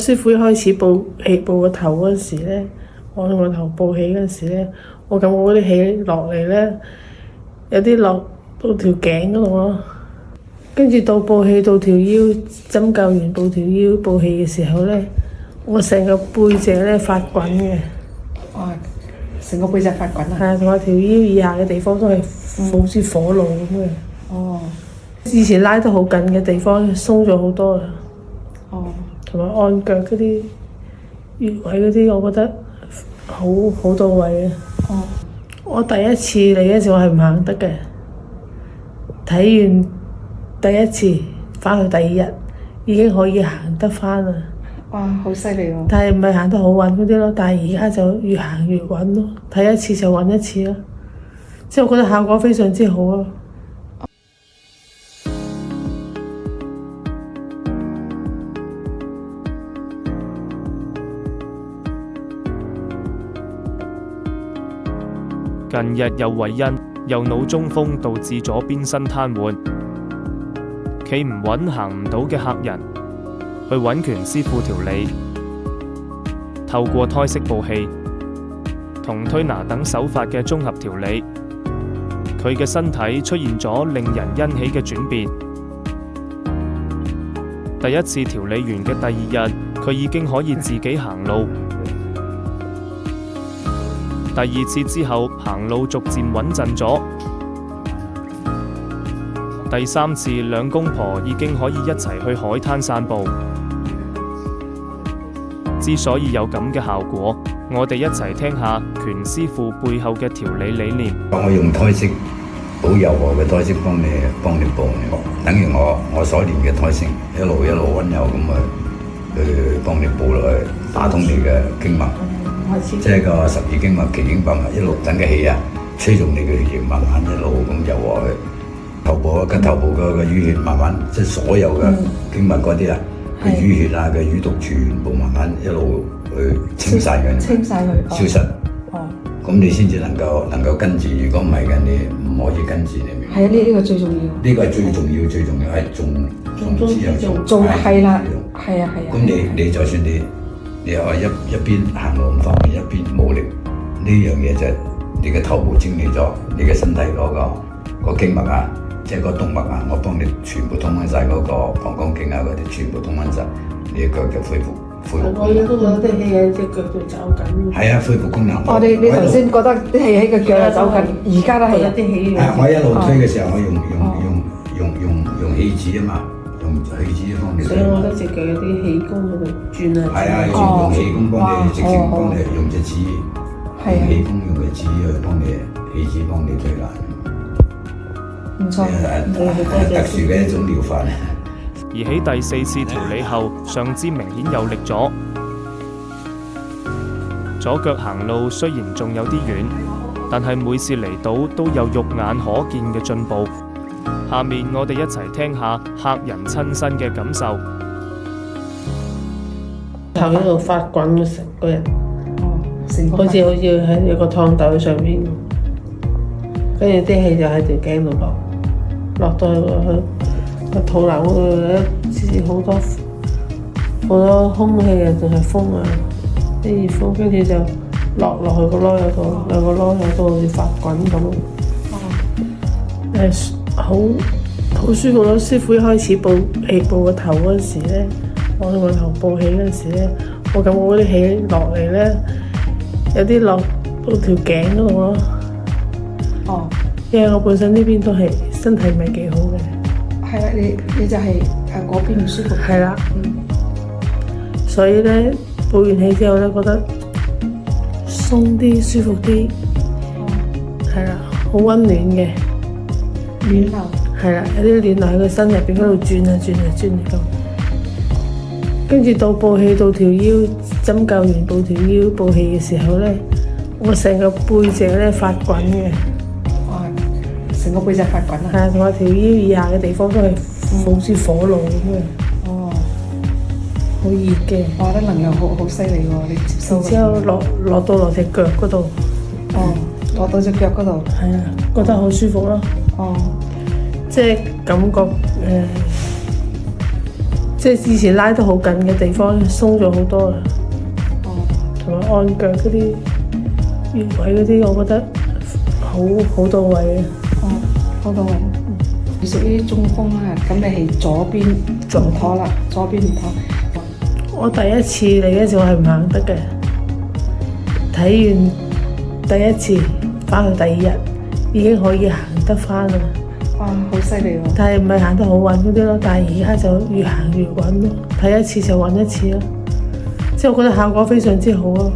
師傅一開始報個頭嗰時咧，我用個頭報起嗰時咧，我感覺嗰啲氣落嚟咧，有啲落到條頸嗰度咯。跟住到報氣到條腰，針灸完報條腰報氣嘅時候咧，我成個背脊咧發滾嘅。哇！成個背脊發滾啊！係啊，同埋條腰以下嘅地方都係好似火爐咁嘅。哦。以前拉得好緊嘅地方鬆咗好多啦。哦。同埋按腳嗰啲穴位嗰啲，我覺得好到位啊！哦。我第一次嚟嗰時，我係唔行得嘅。睇完第一次，翻去第二日已經可以行得翻啦。哇！好犀利喎！但係唔係行得好穩嗰啲咯，但係而家就越行越穩咯。睇一次就穩一次咯，即係我覺得效果非常之好咯。近日又為因右腦中風導致左邊身癱瘓，企唔穩行唔到嘅客人，去揾拳師傅調理，透過胎式補氣同推拿等手法嘅綜合調理，佢嘅身體出現咗令人欣喜嘅轉變。第一次調理完嘅第二日，佢已經可以自己行路。第二次之後，行路逐漸穩陣咗。第三次，兩公婆已經可以一齊去海灘散步。之所以有咁嘅效果，我哋一齊聽下拳師傅背後嘅調理理念。我用胎式好柔和嘅胎式幫你補，等於我所練嘅胎式一路溫柔咁去幫你補落去，打通你嘅經脈。即係個十二經脈、奇經百脈，一路等嘅氣啊，吹動你嘅血液，慢慢一路咁柔和去頭部嘅淤血，慢慢即係所有嘅經脈嗰啲啊，嘅淤血啊嘅淤毒全部慢慢一路去清晒佢，消失。哦。咁你先至能夠根治，如果唔係嘅，你唔可以根治，你明唔明？係啊，呢個最重要。呢個係最重要係重之又重。係啦，係啊。咁你就算你話一邊行路唔方便，一邊冇力，呢樣嘢就係你嘅頭部清理咗，你嘅身體嗰個經脈啊，即係個動脈啊，我幫你全部通翻晒嗰個膀胱經啊嗰啲，全部通翻晒，你嘅腳就恢復。我而家都有啲氣喺隻腳度走緊。係啊，恢復功能。你頭先覺得啲氣喺個腳度走緊，而家都係有啲氣。係我一路推嘅時候，我用氣指啊嘛。用氣指幫你，所以我覺得隻腳有啲氣功喺度轉啊。係啊，用氣功幫你，直接幫你用隻指，用氣功用嘅指去幫你，氣指幫你推拿。唔錯，特殊嘅一種療法。而喺第四次調理後，上肢明顯有力咗，左腳行路雖然仲有啲遠，但係每次嚟到都有肉眼可見嘅進步。下面我哋一齊聽下客人親身嘅感受。頭喺度發滾嘅成個人，好似喺一個燙斗上面，跟住啲氣就喺條頸度落到去個肚腩嗰度咧，好多空氣啊，仲係風啊，啲熱風，跟住就落去個籮柚度，兩個籮柚都好似發滾咁。好舒服咯！師傅一開始報個頭嗰時咧，我用個頭報氣嗰時咧，我感覺嗰啲氣落嚟咧，有啲落到條頸嗰度咯。哦。因為我本身呢邊都係身體唔係幾好嘅。係啦，你就係嗰邊唔舒服。係啦。所以咧，報完氣之後咧，覺得鬆啲、舒服啲。係啦，好溫暖嘅。暖流係啦，有啲暖流喺個身入邊嗰度轉啊咁，跟住到報氣到條腰，針灸完報條腰報氣嘅時候咧，我成個背脊咧發滾嘅。哇！成個背脊發滾啊！係啊，同埋條腰以下嘅地方都係好似火爐咁嘅。哦，好熱嘅。我覺得能量好犀利喎！你接收。然之後落到隻腳嗰度。哦，落到隻腳嗰度。係啊，覺得好舒服咯。哦，即係感覺即係以前拉得好緊嘅地方鬆咗好多啦。哦，同埋按腳嗰啲穴位嗰啲，我覺得好到位嘅。哦，好到位。你屬於中風啦，咁你係左邊唔妥啦，左邊唔妥。我第一次嚟嘅時候係唔行得嘅，睇完第一次翻去第二日已經可以行得翻啦。哇，好犀利喎！但係唔係行得好穩嗰啲咯，但係而家就越行越穩咯。睇一次就穩一次咯，即係我覺得效果非常之好咯。